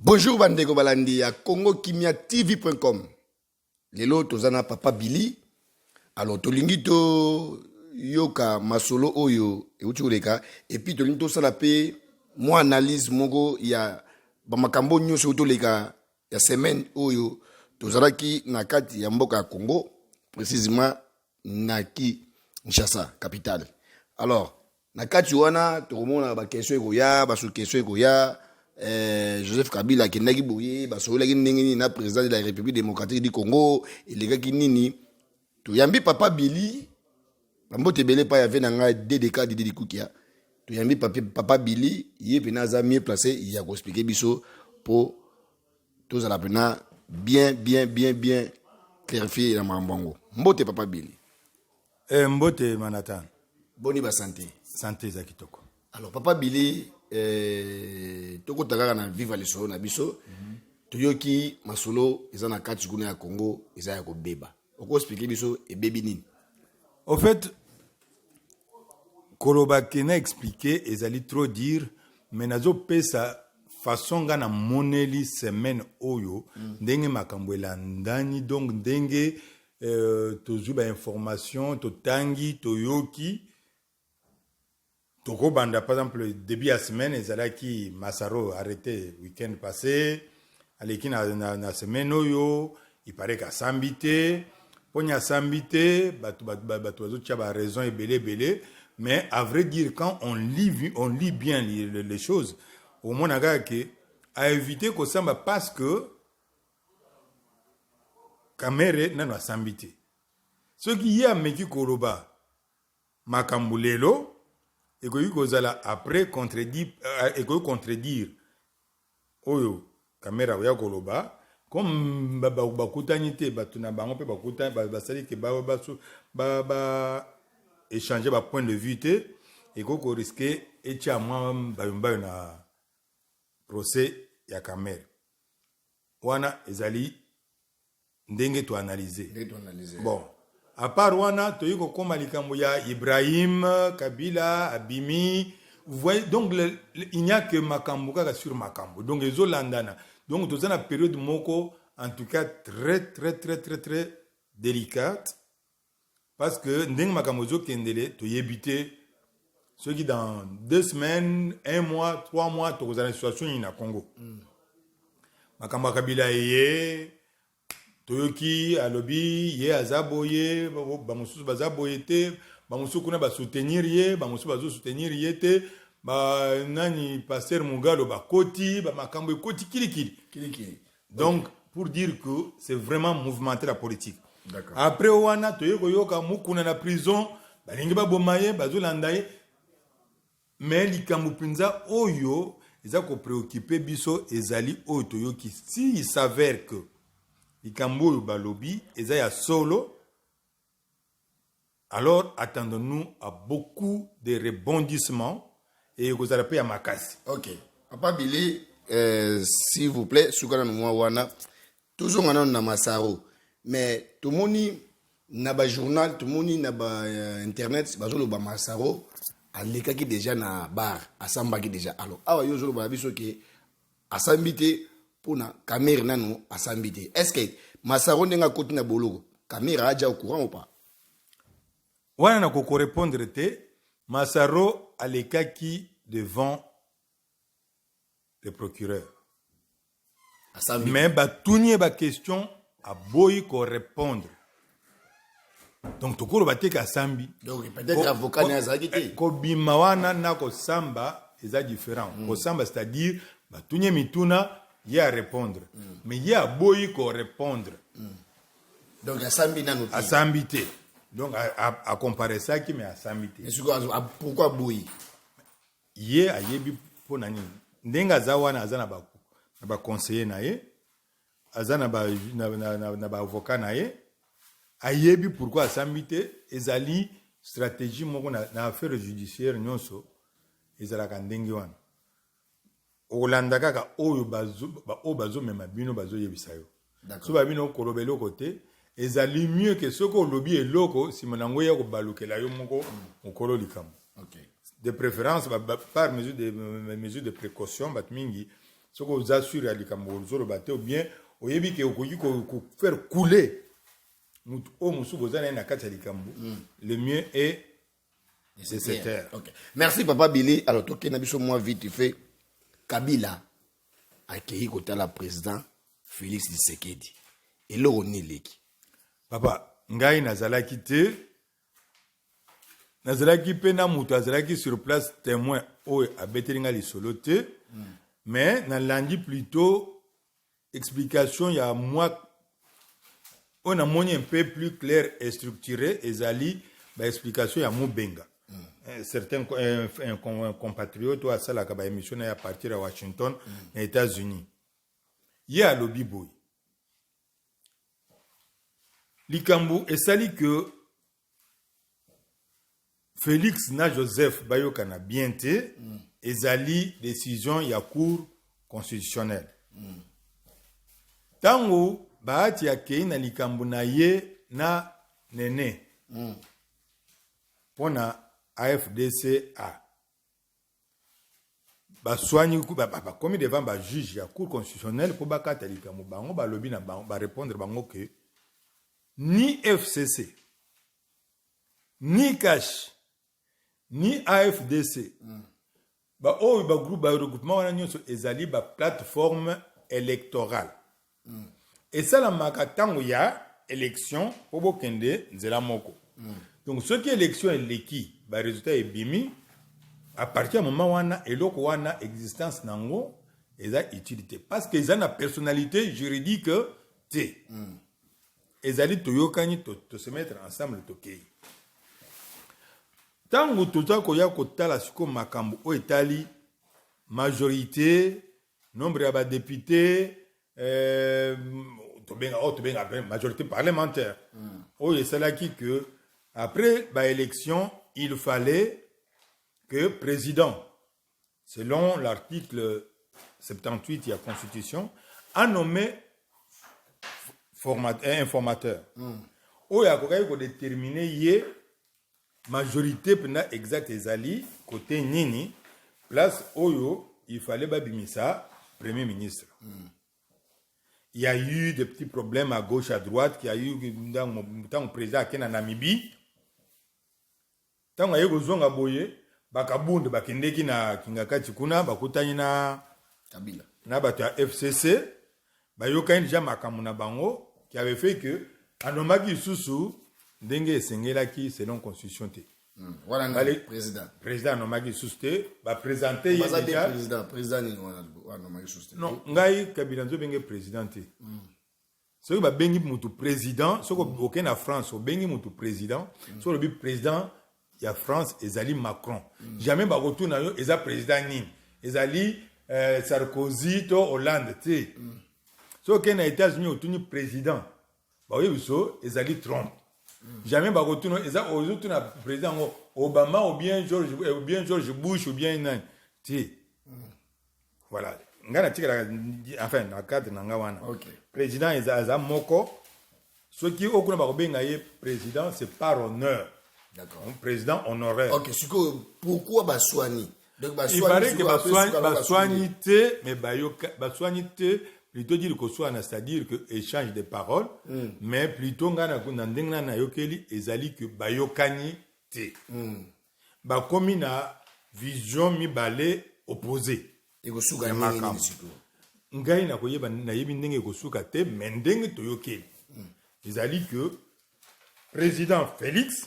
Bonjour bandeko balandi ya congokimiatv.com. Lelo tozana papa Billy. Alors tolingi to yoka masolo oyo euti koleka et puis tolingi to sala pe moi analyse moko ya bamakambo nyonso toleka ya semaine oyo tozalaki na kati ya mboka ya Congo, précisément na Kinshasa capitale. Alors na kati wana tokomona ba question ekoya ba sous question ekoya Joseph Kabila qui n'a boye basola ki ndenge na président de la République démocratique du Congo elega ki nini to yambi papa Billy mbote belé pa yave na nga DDK Didi Kukia to yambi papa Billy yé pena za mieux placé il a expliquer biso pour tous à la pena bien clarifier la mambongo mbote papa Billy mbote Manhattan boni ba santé za kitoko. Alors papa Billy toko tagara na viva lesolo na biso toyoki masolo eza na kati kuna ya Congo eza ya kobeba oko expliquer biso ebebi nini. Au fait koloba kena expliquer ezali trop dire mais nazo pesa façon nga na moneli semaine oyo ndenge makambo elandani donc ndenge tozuba information totangi toyoki Toko Banda, par exemple, début de la semaine, Ezalaki Massaro arrêté week-end passé. Aleki na semaine yo, il paraît qu'à Sambité, Ponya Sambité, batu tchaba raison et belé. Mais à vrai dire, quand on lit bien les choses, au moins naga que à éviter que ça parce que Kamere n'a pas Sambité. Ce qui y a meki koloba Makambulelo. Et que après contredire oyo caméra ya koloba comme bakutanité batuna bango pe bakuta basali ke ba échanger ba point de vue et ko risquer et tia moi ba na procès ya caméra wana ezali ndenge to analyser bon. À part Wana, tu as comme likambo ya Ibrahim, Kabila, Abimi. Vous voyez, donc il n'y a que Makambo sur Makambo. Donc les Olandana. Donc dans une période moko, en tout cas très délicate, parce que ndeng Makambo zo kendele, tu y habité ceux qui dans 2 semaines, 1 mois, 3 mois, tu as une situation in Congo. Makambo Kabila yé. Toyoki alobi ye azaboye bamususu bazaboye te bamususu kuna ba soutenir ye bamususu bazo soutenir ye te ba nani pasteur Mungalo bakoti ba makambo ekoti kilikili. Donc pour dire que c'est vraiment mouvementé la politique. D'accord. Après wana toyeko yoka mukuna na prison balingi ba bomaye bazo landaye mais likambo pinza oyo ezako préoccuper biso ezali oyo toyoki si il s'avère que Ikambo balobi ezaya solo. Alors attendons-nous à beaucoup de rebondissements et vous allez payer à Makasi. OK. Papa Billy, s'il vous plaît, soukana nou wana toujours na Massaro. Mais tout moni na ba journal, tout moni na ba internet, bazolo ba Massaro aleka ki déjà na bar, asamba ki déjà. Alors awa yo zolo ba biso ke asambité pour na caméra nano asambité. Est-ce que Massaro nenga koti na boloko caméra aja au courant ou pas? Wana na koko répondre te Massaro aleka ki devant le procureur. Asambité. Mais ba tourner ba question a boy ko répondre. Donc tokolo bateka asambi. Donc peut-être avocat na azaki te. Ko bima wana na ko samba eza différent. Ko samba c'est-à-dire ba tourner mituna il y a à répondre. Mais il y a boy qu'on répondre. Donc, à Sambina, à Sambité. Donc, à comparer ça qui met à Sambité. Pourquoi boy? Il y a yebi pour nani. Ndenga zawana azana ba conseiller na ye. Azana ba avocat na ye. Ayebi pourquoi à Sambité. Ezali stratégie moko na affaire judiciaire nyonso. Ezala kandengi wana. Olanda kaka oyo bazo mema bino bazo yebisa yo. So ba bino kolobelo côté ezali mieux que ce ko lobi eloko si monango ya ko balukela yo moko okolo likam. OK. De préférence par mesure de précaution bat mingi ce que vous assurez à likambo ou bien oyebi ke okoki ko faire couler le mieux est de se taire. Okay. Merci papa Billy. Alors toi qui n'as moi vite fait Kabila a accueilli côté la président Félix Tshisekedi et là on est leki. Papa ngai nazalaki te nazalaki pe na mutu azalaki sur place témoin oyo abetelinga lisolo te mais nalandi plutôt explication ya moi on a moni un peu plus clair et structuré ezali ba explication ya Mubenga. Certains compatriotes à ça la kaba émission à partir à Washington aux États-Unis. Il y a lobby boy. Likambo et sali que Félix na Joseph Bayoka na bien te ezali décision ya cour constitutionnelle. Tango baati ya kei na likambo na ye na nene pona AFDCA baswani comme devant ba juge ya cour constitutionnelle pour bakata likambo bango ba lobby na bango ba répondre bango que ni FCC ni cash ni AFDC ba o ba groupe ba regroupement wana nyonso ezali ba plateforme électorale et ça la makatango ya élection pour bokende nzela moko. Donc ce qui est élection est l'équipe, le résultat est bimi. À partir du moment où on a eloko wana existence nango, ils ont utilité parce qu'ils ont une personnalité juridique t. Ils ont toyokani to se mettre ensemble tokei. Tango tota koya kotala siko makambo o etali majorité, nombre de députés, majorité parlementaire. Oh, c'est là que après l'élection, il fallait que le président, selon l'article 78 de la Constitution, a nommé un informateur. Oh, il y a déterminé la majorité exacte ezali côté nini place oyo il fallait babimisa premier ministre. Il y a eu des petits problèmes à gauche, à droite, qui a eu dans le président qui est en Namibie. Tant que vous avez boye, bakabund bakendeki na kingakati kuna bakutani na Kabila. Na bata FCC, bayoka déjà makamu na bango qui avait fait que anomaki susu ndenge esengelaki selon constitution te. Voilà le président. Président anomaki susu te, ba présenter déjà président ni anomaki susu te. Non, ngai Kabila nzo benge président te. Ce que ba bengi mutu président, ce que aucun na France, bengi mutu président, so le président il y a France ezali Macron. Jamais ba retourna yo eza président ni. Ezali Sarkozy to Hollande te. So que na États-Unis otuni président. Ba oui biso ezali Trump. Jamais ba retourna eza ozotuna président Obama ou bien George Bush ou bien nan te. Voilà. Ngana tika enfin na cadre na ngawana. Okay. Président eza moko. Ce qui okuna ba benga ye président c'est par honneur. D'accord. Un président honoraire. Ok, pourquoi Baswani? Donc il paraît que Baswani, mais Baswani, plutôt dire que soit, c'est-à-dire que échange de paroles, mais plutôt na yokeli ezali que bayokani te. Ba komi na vision mi balé opposé. Et go suga nini siko. Ngai na koyeba na yebi ndenge go suka te, mais ndenge to yokeli. Ezali que président Félix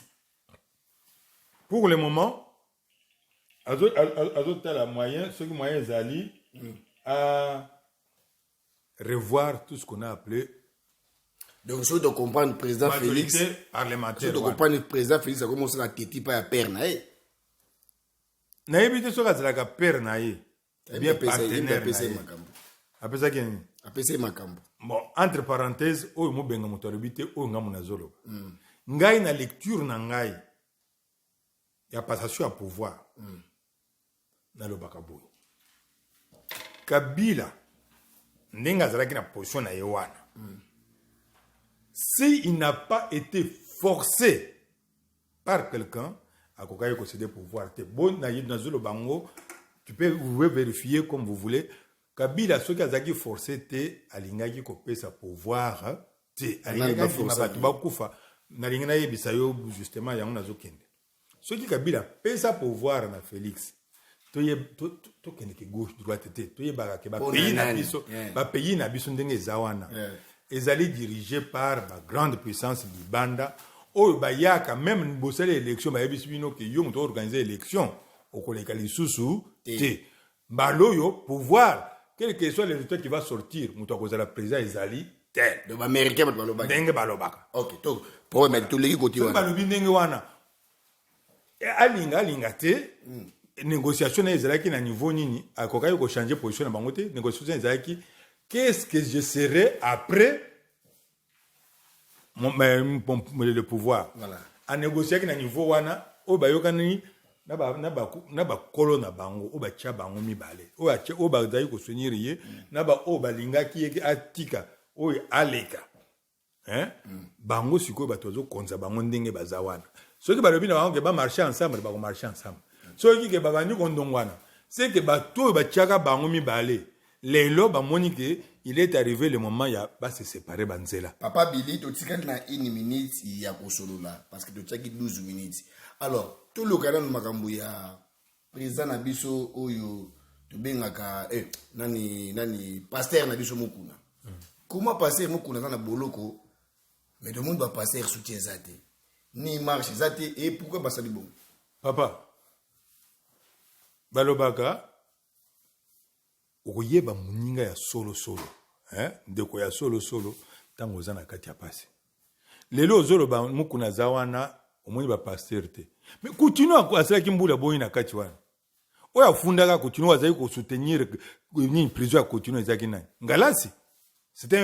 pour le moment, la moyen, ce qui moyen Zali à revoir tout ce qu'on a appelé. Donc, si tu comprends le président Félix, parlementaire. Si tu comprends le président Félix, ça commence à téti pas à père naïe. Naïe, tu sais que c'est père naïe. Bien partenaire. Après ça, c'est Makambo. Bon, entre parenthèses, oh, mo benga motorobité, oh, nga monazolo. Ngai na lecture na ngai. Il y a passation à pouvoir dans le Bakaboui. Kabila, n'enga zalaki na position na yewana. Si il n'a pas été forcé par quelqu'un à concéder pouvoir, bon na zolo bango, vous pouvez vérifier comme vous voulez. Kabila soki azaki forcé te alingaki kopesa pouvoir te alingaki kima bato bakufa nalingi nayebisa yo justement yango nazokende soki Kabila pesa pouvoir na Félix tokende ke gauche droite te toyebaka ke bapays na biso ndenge eza wana ezali dirigé par bagrande puissance libanda oyo bayaka même bosala élection bayebisi bino ke yo moto organiser élection okoleka lisusu te baloyo pouvoir quel que soit le résultat qui va sortir moto akozala président ezali tel de l'américain balobaka ndenge balobaka ok to pour mettre tout les côté wana balobi ndenge wana alinga te négociation ezalaki na niveau nini akokaki ko changer position na bango te négociation ezalaki qu'est-ce que je serai après le pouvoir voilà a négocier na niveau wana o bayokani na ba kolo na bango o ba tia bango mibale o ba dai ko soutenir ye na ba o balingaki yeki atika o aleka bango siko ba tozo konza bango ndenge bazawana soki balobi na bango ke ba marcher ensemble ba ko marcher ensemble soki ke ba bandi ko ndongwana c'est que ba to ba tiaka bango mibale lelo ba moni ke il est arrivé le moment ya ba se séparer banzela papa Billy to tikali na 1 minute ya kosolola parce que to tiaki 12 minutes alors tout le canal makambo ya président na biso oyo to bengaka nani pasteur na biso mokuna comment passer mokuna na boloko mais tout le monde va passer soutien zate ni marche zate et pourquoi basali bon papa balobaka okoyeba muninga ya solo ndeko ya solo tango oza na kati ya pasi lelo ozoloba mokuna za wana omoni bapasteur te mais continue asalaki mbula boyi na kati wana oyo afundaka continue azali kosoutenir ni prison ya continue ezalaki nani ngalasi c'était